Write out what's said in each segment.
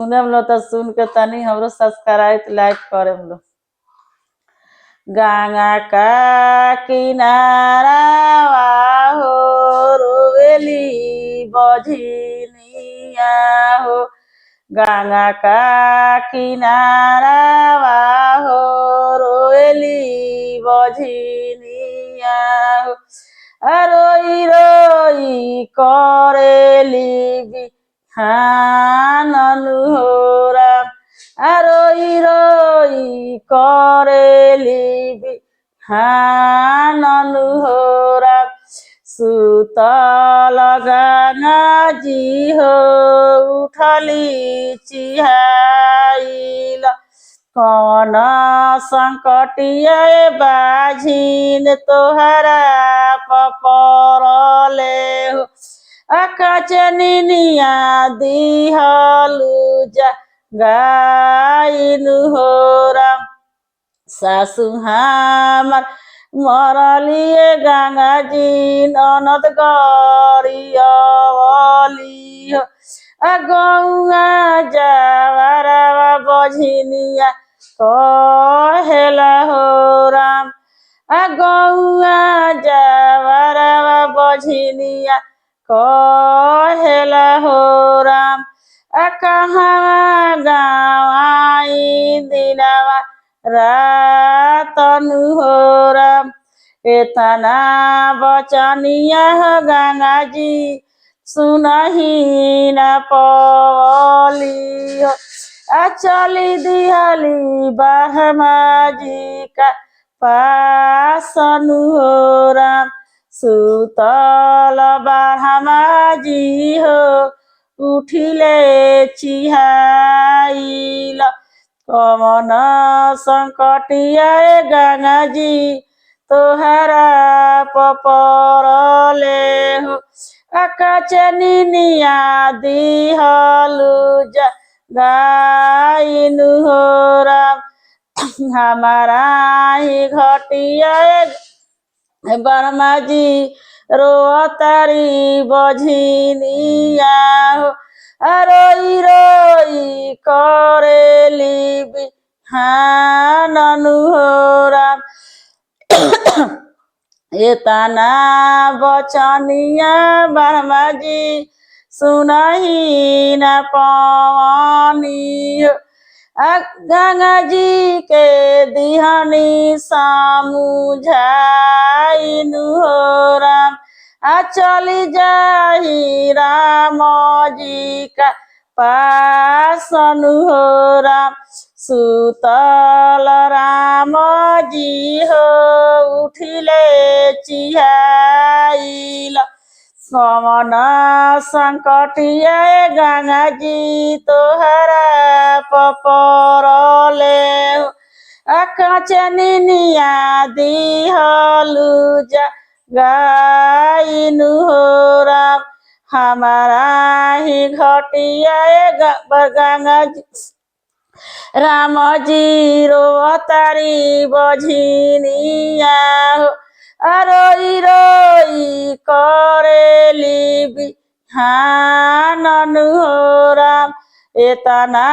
सुने हम लोग तो सुन के तनी हमरो सब्सक्राइब लाइक करे हम लोग। गंगा का किनारा हो रोवेली बझनिया हो। गंगा का किनारा हो रोवेली बझनिया हो। रोई रोई करेली बिहान हो राम। रोई रोई करेली बिहान हो राम। सुतल गंगा जी हो उठली चिहाइल। कौन संकटिया बाझिन तोहरा पपरले हो। कचनिया दिहलु गाइनु हो राम। सासु हमार मरलिए गंगा जी ननद गरियवली हो। गौआ जावरवा बझनिया कहेला हो राम। गौआ जावरवा बझनिया कहेला हो राम। कहाँ गाँव दिनवा रातनु हो राम। एतना बचनिया गंगा जी सुनही न पवली हो। चली दिहली बहमा जी का पासनु हो राम। सुतल बहमा जी हो उठिले चिहाइल। कमन संकटिया गंगा जी तोहरा पपरले हो। कचनिया दिहलु गाइनु हो राम। हमारा ही घटिया बरमा जी रोतारी बझनिया हो। रोई रोई करेली बिहान हो राम। एतना बचनिया बरमा जी सुनही न पवनी हो। गंगा जी के दिहनी समझाइनु हो राम। चली जाही राम जी का पासनु हो राम। सुतल राम जी हो उठिले चिहाइल। कमन संकटिया गंगा जी तोहरा पपरले हो। कचनिया दिहलु गाइनु हो राम। हमारा ही घटिया गंगा जी राम जी रोतारी बझनिया हो। रोई रोई करेली बिहान हो राम। एतना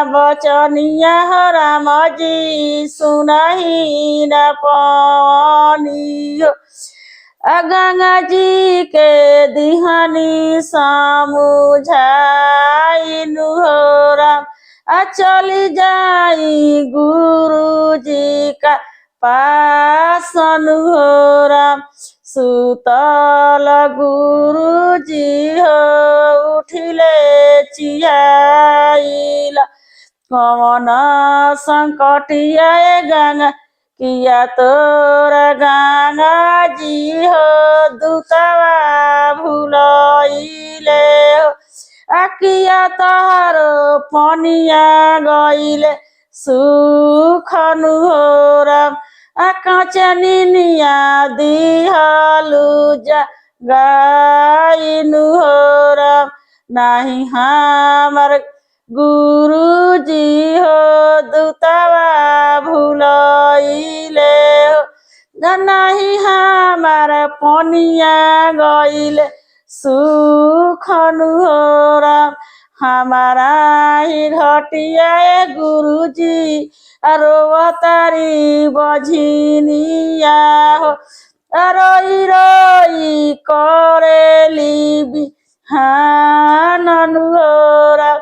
बचनिया राम जी सुनही न पवनी हो। गंगा जी के दिहनी समझाइनु हो राम। चली जाई गुरु जी का पासनु हो राम। सुतल गुरु जी हो उठिले चिहाइल। कमन संकटिया गंगा किया तोरा गंगा जी हो दूतवा भूलइले हो। किया तहारो पनिया गइले सुखनु हो राम। कचनिया दिहलु गाइनु हो राम। नाही हमार गुरु जी हो दूतवा भूलइले हो। नाही हमार पनिया गइले सुखनु हो राम। हमारा ही घटिया गुरुजी रोवतारी बझिनिया हो रोई रोई करेली बिहान अनुहोरा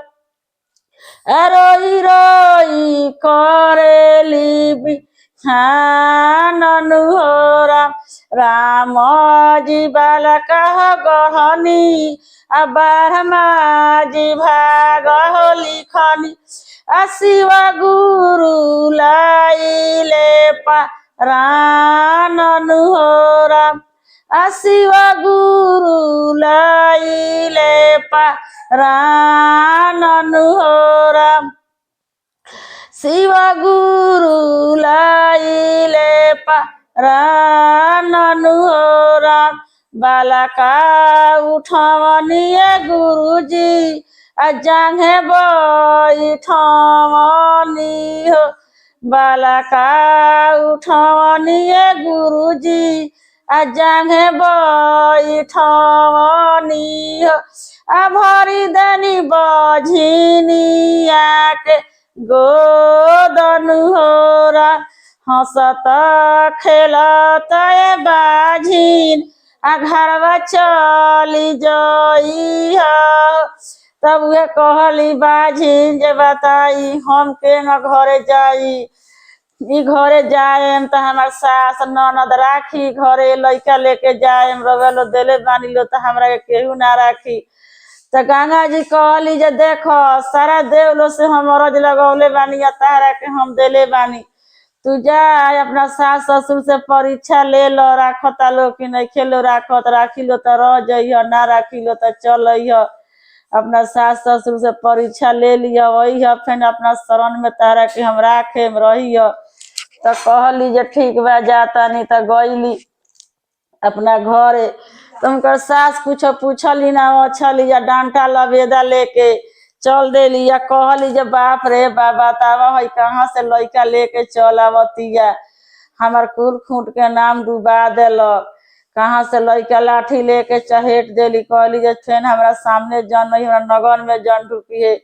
रोई रोई करेली बिहान अनुहोरा राम जी बालका गहनी बारहमा जी भाग लिखनी शिव गुरु लाइले पारान अनुहोरा शिव गुरु लाइले पारान अनुहोरा शिव गुरु लाइले पारान अनुहोरा बालका उठवनिए गुरुजी जांघे बैठवनी हो बालका उठवनिए गुरुजी जांघे बैठवनी हो भरी दनी बझिनिया के गोदन होरा हंसत खेलत बाझिन घरवा चली जई तब वे कहली बाझिन जे बताई हम के घरे जाई घरे जाएम तो हमार सास ननद राखी घरे लइका लेके जाएम रवेलो देले बानी लो तो हमरा के केहू ना राखी तो गंगा जी कहली जे देखो सारा देवलो से हम अरज लगौले बानी तारा के हम देले बानी तू जा अपना सास ससुर से परीक्षा ले लो राखता लो कि नहीं खेलो राखत राखी लो तो रह जइह ना राखी लो तो चल अपना सास ससुर से परीक्षा ले लिया वही फिर अपना शरण में तारा के हम राखे रही तो कहली जे ठीक बा जाता नहीं तो गईली अपना घरे तुमकर सास कुछ पूछली ना अच्छली या डांटा लबेदा लेके चल देली या कहली जे बाप रे बाप बतावा है कहाँ से लइका लेके चल आवतिया हमार कुल खूंट के नाम डुबा देलक कहाँ से लइका लाठी लेके चहेट देली कहली जे फेन हमारा सामने जन नहीं हमारा नगर में जन ढुकी है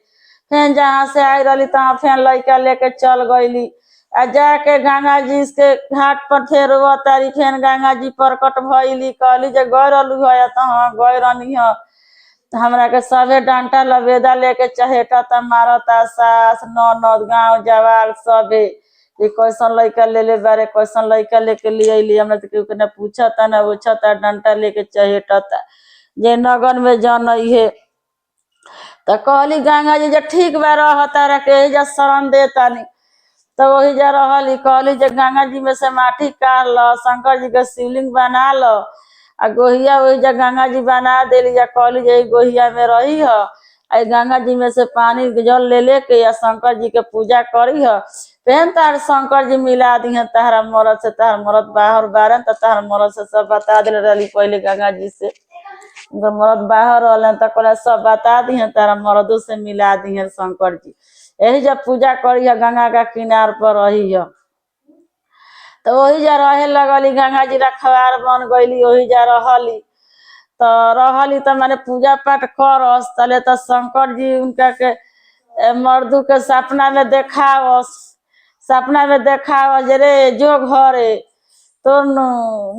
फेन जहाँ से आई रही तहाँ फेन लइका लेके चल गईली आ जाके गंगा जी के घाट पर फेर तारी फेन गंगा जी प्रकट भइली कहली जे गए रहलू है तो हाँ गए रहनी है हमरा के सभे डांटा लबेदा लेके चहेटा त मारता सास ननद गाँव जवाल सभे ये कैसन लइका ले ले बारे कैसन लइका लेके लिए अली हमरा तो केहू के ना पूछता ना उछता डांटा लेके चहेटता जे नगर में जन है तो कहली गंगा जी जे ठीक बा रह तारा के जा शरण देतानी तो वही जा रहली कहली जे गंगा जी में से माटी काढ़ लो शंकर जी के शिवलिंग बना लो आ गोहिया वही जा गंगा जी बना देली या कहली जे गोहिया में रही है आ गंगा जी में से पानी जल ले लेके या शंकर जी के पूजा करी है फिर तार शंकर जी मिला दी है तहरा मरद से तहर मरद बाहर बारन तो तहर मरद से सब बता दिल रही पहले गंगा जी से मरद बाहर रहलन तो कहला सब बता दी है तारा मरदों से मिला दी है शंकर जी यही जब पूजा करी है गंगा का किनार पर रही है तो वही जा रहे लगली गंगा जी रखवार बन गईली वही जा रहली तो माने पूजा पाठ करस तले तो शंकर जी उनका के मर्दू के सपना में देखावस जे रे जो घरे तो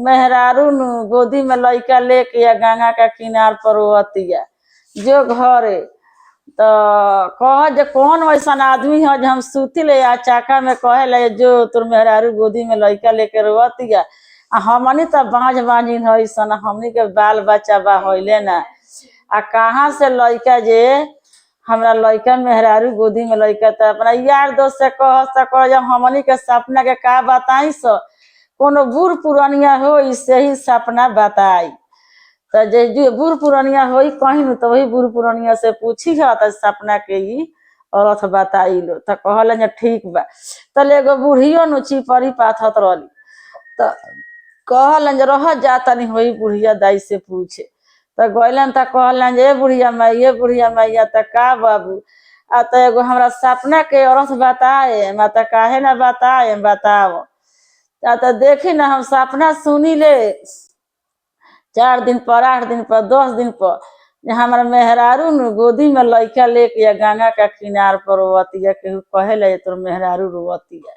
मेहरारू गोदी में लइका लेके या गंगा का किनार पर रोतिया जो घरे तो कह जे कौन वैसा आदमी है जो हम सूती ले आ चाका में कहे ले जो तोर मेहरारू गोदी में लइका लेके रोतिया हमनी तो बाँझ बाँझिन है सन हमनी के बाल बच्चा बा होइले ना आ कहाँ से लइका जे हमरा लइका मेहरारू गोदी में लइका तो अपना यार दोस्त से कह जब हमनी के सपना के का बताई सो कोनो बूढ़ पुरानिया हो इससे ही सपना बताई तो जो बूढ़ पुरानिया हो कहीं न तो वही बूढ़ पुरानिया से पूछी है तो सपना के ही औरत बताई लो तो कहल ठीक बा तले एगो बूढ़ियो नु चिपरी पाथत रही तो कहलन जे रह जाता नहीं वही बुढ़िया दाई से पूछे तो गलन तो कहलन जे बुढ़िया मैया तो का बाबू आ तो एगो हमरा सपना के औरत बताए मैं तो काहे ना बताए बताओ तो देखी ना हम सपना सुनी ले 4 दिन पर 8 दिन पर 10 दिन पर जे हमारा मेहरारू न गोदी में लइका लेके या गंगा का किनार पर रोवतिया, केहू कहेला तोर मेहरारू रोवतिया।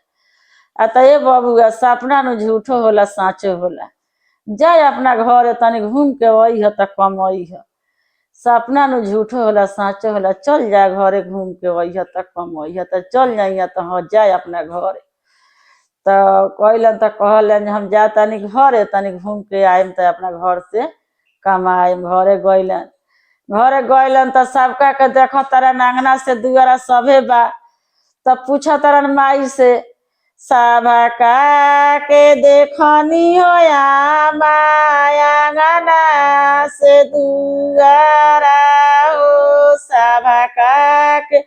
आ त ए बबुआ सपना न झूठो होला साचो होला। जाए अपना घर तनी घूम के वही ह त कमई ह। सपना न झूठो होला साचो होला, चल जा घरे घूम के वही ह त कमई ह। त चल जाई त हाँ जाए अपना घरे। त कहलन त कहलन हम जा तनी घरे तनी घूम के आइम त अपना घर से कमाइम। घरे गइलन त सबका के देख तरन अंगना से दुआरा सभे बा। त पूछ तरन माई से सबका के देखनी हो आंगना से दुआरा हो, सबका के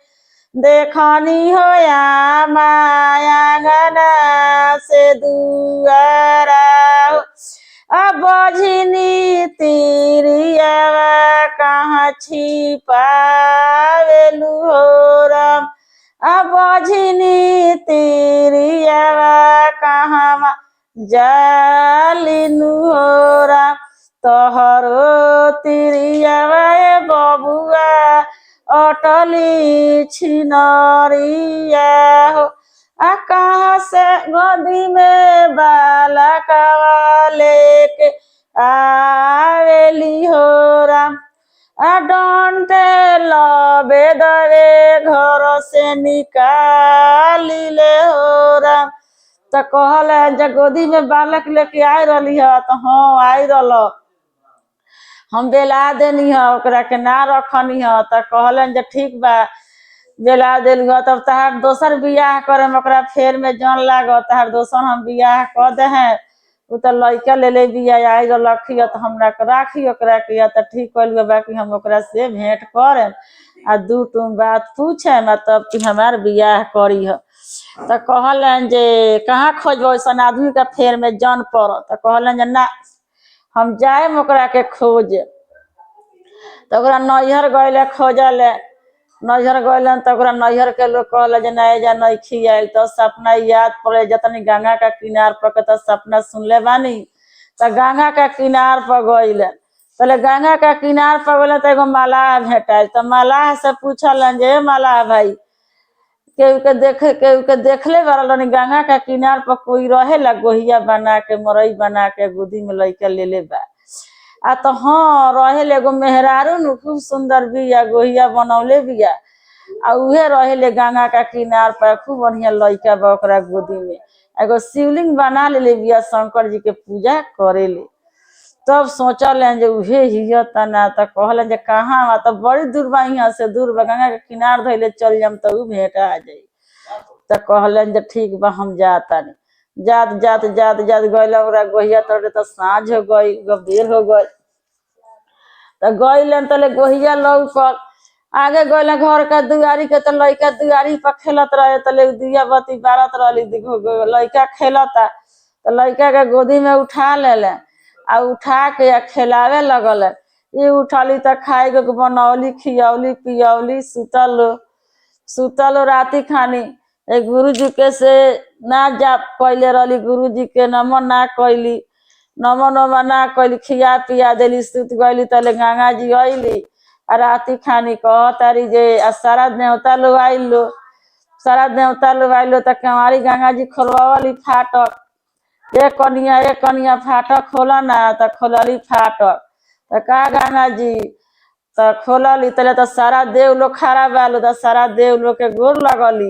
देखनी हो आंगना से दुआरा हो। अब बझनी तिरिया कहाँ छिपावेलु हो राम। अब बझनी तिरिया कहाँ जालिनु हो राम। तोहरो तिरिया बबुआ अटली छिनरिया हो। आ कहाँ से गोदी में बालकवा लेके आवेली हो राम। आ डंटे लबे दरे घर से निकाली ले हो राम। त कहल जे गोदी में बालक लेके आए रही है। तो हाँ आई रल, हम बेला देनी है ओकरा के ना रखनी है। त कहलन जे ठीक बा बेला देलू है, तब तहार दोसर बियाह करे में ओकरा फेर में जन लागत, तहार दोसर हम बियाह क दे हैं। उ त लइका ले ले बिया आई रखी है तो हमरा के राखी ओकरा के। त ठीक कहलू बाकी हम ओकरा से भेंट करे आ दू टूम बात पूछे तब कि हमार बियाह करी है। त कहलन जे कहाँ खोजबो ऐसन आदमी का फेर में जन पड़। त कहलन जे ना हम जाए ओकरा के खोजे। त ओकरा नैहर गइले खोजले, नैहर गइलन त ओकरा नैहर के लोग कहल जे ना जा नइखी आइल। त सपना याद पड़े जतनी गंगा का किनार पर के त सपना सुनले बानी। त गंगा का किनार पर गइले, पहले गंगा का किनार पर गइले त एगो मलाह भेटाइल। त मलाह से पूछलन जे मलाह भाई केहू के देखले बारन गंगा का किनार पर कोई रहेला गोहिया बना के मरई बना के गोदी में लइका लेले बा। आ तो हाँ रहेले एगो मेहरारू न खूब सुंदर बिया गोहिया बनौले बिया। आ उहे रहेले गंगा का किनार पर खूब बढ़िया लइका बा ओकरा गोदी में। एगो शिवलिंग बना लेले बिया शंकर जी के पूजा करेले। तब सोचल जे उहे हिय तना। त कहलन जे कहाँ बा। त बड़ी दूर बा, यहाँ से दूर बा, गंगा के किनार धइले चल जाम त उ भेंट आ जाई। त कहलन जे ठीक बा हम जातानी। जात जात जात जात गइल ओकरा गोहिया तरे त साँझ हो गई, बेर हो गई। त गइलन तले गोहिया लौकल, आगे गइल घर का दुआरी के त लइका दुआरी पर खेलत रहे। तले दिया बत्ती बारत रहली, लइका खेलता त लइका के गोदी में उठा लेले आ उठा के आ खेलावे लगल। ई उठली त खाए के बनौली खियौली पियौली सुतल राती खानी। गुरु जी के से ना जा पहले रहली, गुरु जी के नमन ना कैली, नमन ना कैली, खिया पिया देली सुत गईली। तले गंगा जी अइली आ राती खानी कहतारी जे सारा देवता लोग आइलो, सारा देवता लोग आइलो त केवारी गंगा जी खोलवावली फाटक। एक कनिया फाटक खोला ना। त खोलली फाटक त का गंगा जी त खोलली तले त सारा देव लोग खड़ा बालो। त सारा देव लोग के गोर लगली।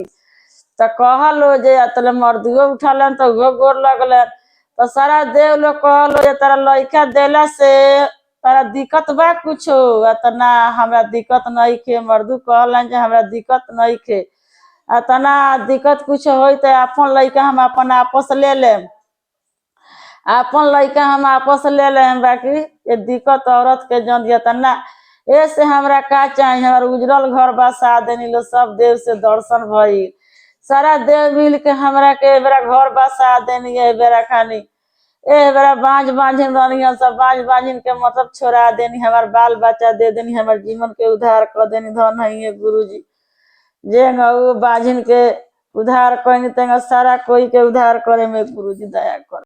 त कहलो जे तले मर्दुओ उठलन त उहो गोर लगले। त सारा देव लोग कहलो जे तारा लइका देला से तारा दिक्कत बा कुछो। त ना हमरा दिक्कत नइखे। मर्दू कहलन जे हमरा दिक्कत नइखे। तना दिक्कत कुछ होई त अपन लइका हम अपन आपस ले लेम, अपन लइका हम आपस ले लेम, बाकी ये दिक्कत औरत के जन दिया त ना। ऐसे हमरा का चाही, हमार उजरल घर बसा देनी लो, सब देव से दर्शन भई, सारा देव मिल के हमरा के बेरा घर बसा देनी है बेरा खानी। ए बेरा बांझ बांझिन रहनी सब बांझ बांझिन के मतलब छोड़ा देनी, हमार बाल बच्चा दे देनी, हमार जीवन के उद्धार कर देनी। धन है गुरु जी जे बांझिन के उद्धार करनी तेंगा सारा कोई के उद्धार करे में गुरु जी दया कर।